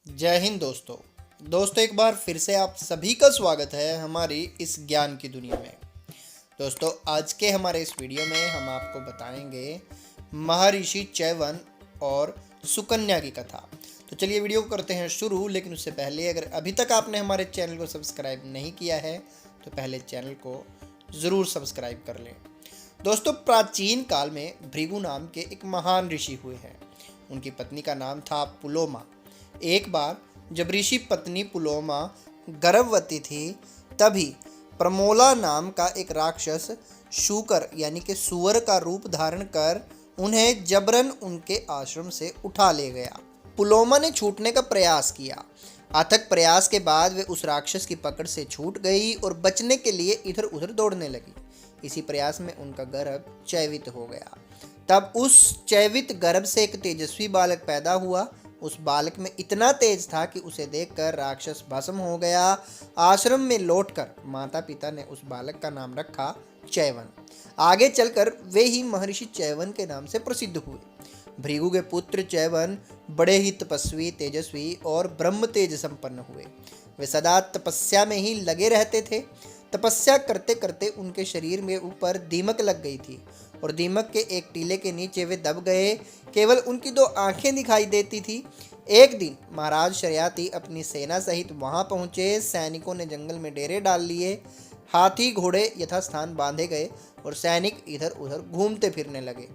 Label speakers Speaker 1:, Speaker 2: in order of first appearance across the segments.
Speaker 1: जय हिंद दोस्तों एक बार फिर से आप सभी का स्वागत है हमारी इस ज्ञान की दुनिया में। दोस्तों आज के हमारे इस वीडियो में हम आपको बताएंगे महर्षि च्यवन और सुकन्या की कथा। तो चलिए वीडियो को करते हैं शुरू, लेकिन उससे पहले अगर अभी तक आपने हमारे चैनल को सब्सक्राइब नहीं किया है तो पहले चैनल को ज़रूर सब्सक्राइब कर लें। दोस्तों प्राचीन काल में भृगु नाम के एक महान ऋषि हुए हैं। उनकी पत्नी का नाम था पुलोमा। एक बार जब ऋषि पत्नी पुलोमा गर्भवती थी तभी प्रमोला नाम का एक राक्षस शूकर यानी कि सुअर का रूप धारण कर उन्हें जबरन उनके आश्रम से उठा ले गया। पुलोमा ने छूटने का प्रयास किया। अथक प्रयास के बाद वे उस राक्षस की पकड़ से छूट गई और बचने के लिए इधर उधर दौड़ने लगी। इसी प्रयास में उनका गर्भ चैवित हो गया। तब उस चैवित गर्भ से एक तेजस्वी बालक पैदा हुआ। उस बालक में इतना तेज था कि उसे देखकर राक्षस भस्म हो गया। आश्रम में लौटकर माता पिता ने उस बालक का नाम रखा च्यवन। आगे चलकर वे ही महर्षि च्यवन के नाम से प्रसिद्ध हुए। भृगु के पुत्र च्यवन बड़े ही तपस्वी, तेजस्वी और ब्रह्म तेज संपन्न हुए। वे सदा तपस्या में ही लगे रहते थे। तपस्या करते करते उनके शरीर में ऊपर दीमक लग गई थी और दीमक के एक टीले के नीचे वे दब गए। केवल उनकी दो आंखें दिखाई देती थी। एक दिन महाराज शर्याती अपनी सेना सहित वहां पहुंचे। सैनिकों ने जंगल में डेरे डाल लिए। हाथी घोड़े यथास्थान बांधे गए और सैनिक इधर उधर घूमते फिरने लगे।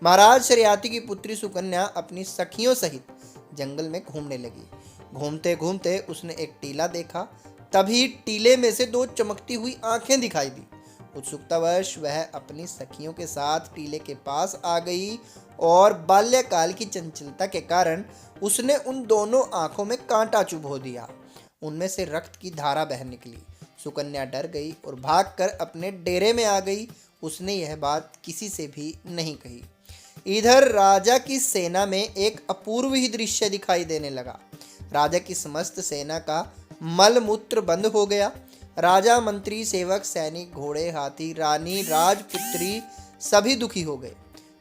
Speaker 1: महाराज शर्याती की पुत्री सुकन्या अपनी सखियों सहित जंगल में घूमने लगी। घूमते घूमते उसने एक टीला देखा। तभी टीले में से दो चमकती हुई आंखें दिखाई दी। उत्सुकतावश वह अपनी सखियों के साथ टीले के पास आ गई और बाल्यकाल की चंचलता के कारण उसने उन दोनों आंखों में कांटा चुभो दिया। उनमें से रक्त की धारा बह निकली। सुकन्या डर गई और भागकर अपने डेरे में आ गई। उसने यह बात किसी से भी नहीं कही। इधर राजा की सेना में एक अपूर्व ही दृश्य दिखाई देने लगा। राजा की समस्त सेना का मल मूत्र बंद हो गया। राजा, मंत्री, सेवक, सैनिक, घोड़े, हाथी, रानी, राजपुत्री सभी दुखी हो गए।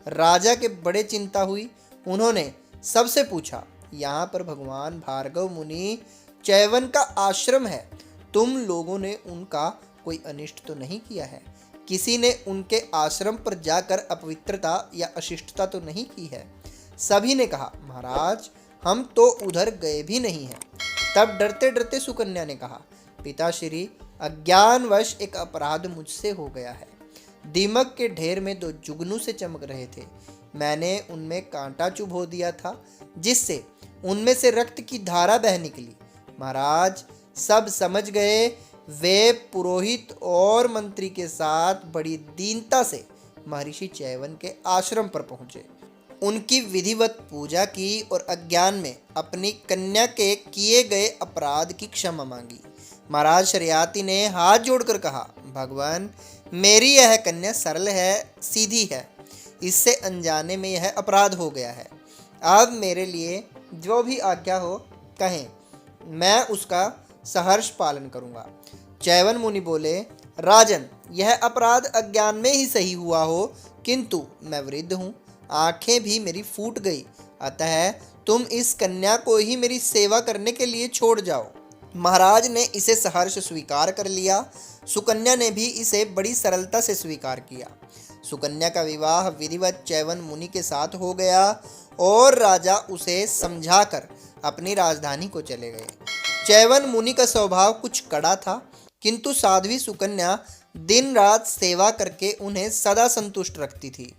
Speaker 1: राजा के बड़े चिंता हुई। उन्होंने सबसे पूछा, यहाँ पर भगवान भार्गव मुनि च्यवन का आश्रम है। तुम लोगों ने उनका कोई अनिष्ट तो नहीं किया है? किसी ने उनके आश्रम पर जाकर अपवित्रता या अशिष्टता तो नहीं की है? सभी ने कहा, महाराज हम तो उधर गए भी नहीं हैं। तब डरते डरते सुकन्या ने कहा, पिताश्री अज्ञानवश एक अपराध मुझसे हो गया है। दीमक के ढेर में दो जुगनू से चमक रहे थे। मैंने उनमें कांटा चुभो दिया था जिससे उनमें से रक्त की धारा बह निकली। महाराज सब समझ गए। वे पुरोहित और मंत्री के साथ बड़ी दीनता से महर्षि च्यवन के आश्रम पर पहुंचे। उनकी विधिवत पूजा की और अज्ञान में अपनी कन्या के किए गए अपराध की क्षमा मांगी। महाराज शर्याती ने हाथ जोड़कर कहा, भगवान मेरी यह कन्या सरल है, सीधी है। इससे अनजाने में यह अपराध हो गया है। अब मेरे लिए जो भी आज्ञा हो कहें, मैं उसका सहर्ष पालन करूंगा। च्यवन मुनि बोले, राजन यह अपराध अज्ञान में ही सही हुआ हो, किंतु मैं वृद्ध हूँ, आंखें भी मेरी फूट गई, अतः तुम इस कन्या को ही मेरी सेवा करने के लिए छोड़ जाओ। महाराज ने इसे सहर्ष स्वीकार कर लिया। सुकन्या ने भी इसे बड़ी सरलता से स्वीकार किया। सुकन्या का विवाह विधिवत च्यवन मुनि के साथ हो गया और राजा उसे समझाकर अपनी राजधानी को चले गए। च्यवन मुनि का स्वभाव कुछ कड़ा था, किंतु साध्वी सुकन्या दिन रात सेवा करके उन्हें सदा संतुष्ट रखती थी।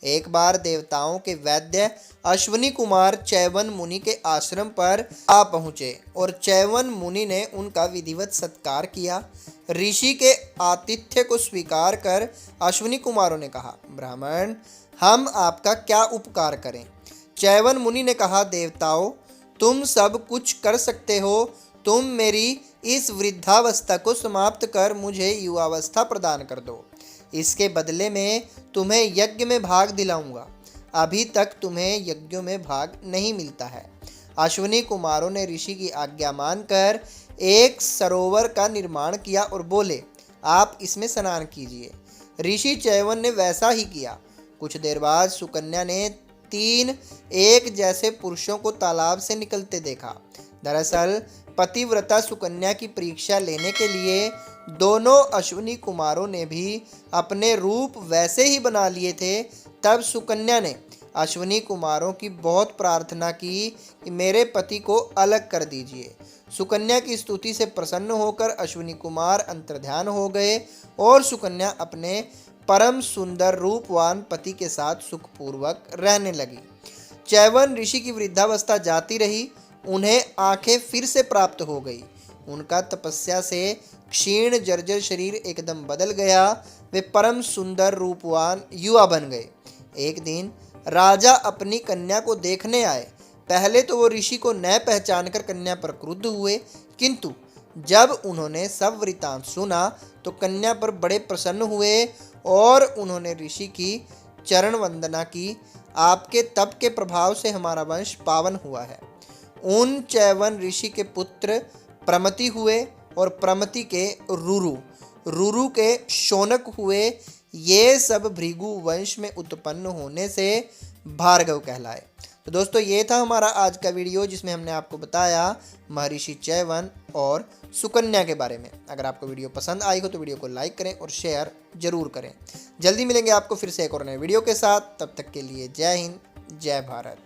Speaker 1: एक बार देवताओं के वैद्य अश्विनी कुमार च्यवन मुनि के आश्रम पर आ पहुँचे और च्यवन मुनि ने उनका विधिवत सत्कार किया। ऋषि के आतिथ्य को स्वीकार कर अश्विनी कुमारों ने कहा, ब्राह्मण हम आपका क्या उपकार करें? च्यवन मुनि ने कहा, देवताओं तुम सब कुछ कर सकते हो। तुम मेरी इस वृद्धावस्था को समाप्त कर मुझे युवावस्था प्रदान कर दो। इसके बदले में तुम्हें यज्ञ में भाग दिलाऊंगा। अभी तक तुम्हें यज्ञों में भाग नहीं मिलता है। अश्विनी कुमारों ने ऋषि की आज्ञा मानकर एक सरोवर का निर्माण किया और बोले, आप इसमें स्नान कीजिए। ऋषि च्यवन ने वैसा ही किया। कुछ देर बाद सुकन्या ने 3 एक जैसे पुरुषों को तालाब से निकलते देखा। दरअसल पतिव्रता सुकन्या की परीक्षा लेने के लिए दोनों अश्विनी कुमारों ने भी अपने रूप वैसे ही बना लिए थे। तब सुकन्या ने अश्विनी कुमारों की बहुत प्रार्थना की कि मेरे पति को अलग कर दीजिए। सुकन्या की स्तुति से प्रसन्न होकर अश्विनी कुमार अंतर्ध्यान हो गए और सुकन्या अपने परम सुंदर रूपवान पति के साथ सुखपूर्वक रहने लगी। चैवन ऋषि की वृद्धावस्था जाती रही। उन्हें आंखें फिर से प्राप्त हो गई। उनका तपस्या से क्षीण जर्जर शरीर एकदम बदल गया। वे परम सुंदर रूपवान युवा बन गए। एक दिन राजा अपनी कन्या को देखने आए। पहले तो वो ऋषि को न पहचानकर कन्या पर क्रुद्ध हुए, किंतु जब उन्होंने सब वृत्तांत सुना तो कन्या पर बड़े प्रसन्न हुए और उन्होंने ऋषि की चरण वंदना की। आपके तप के प्रभाव से हमारा वंश पावन हुआ है। उन चैवन ऋषि के पुत्र प्रमति हुए और प्रमति के रुरु, रुरु के शौनक हुए। ये सब भृगु वंश में उत्पन्न होने से भार्गव कहलाए। तो दोस्तों ये था हमारा आज का वीडियो, जिसमें हमने आपको बताया महर्षि चैवन और सुकन्या के बारे में। अगर आपको वीडियो पसंद आई हो तो वीडियो को लाइक करें और शेयर जरूर करें। जल्दी मिलेंगे आपको फिर से एक और नए वीडियो के साथ। तब तक के लिए जय हिंद, जय भारत।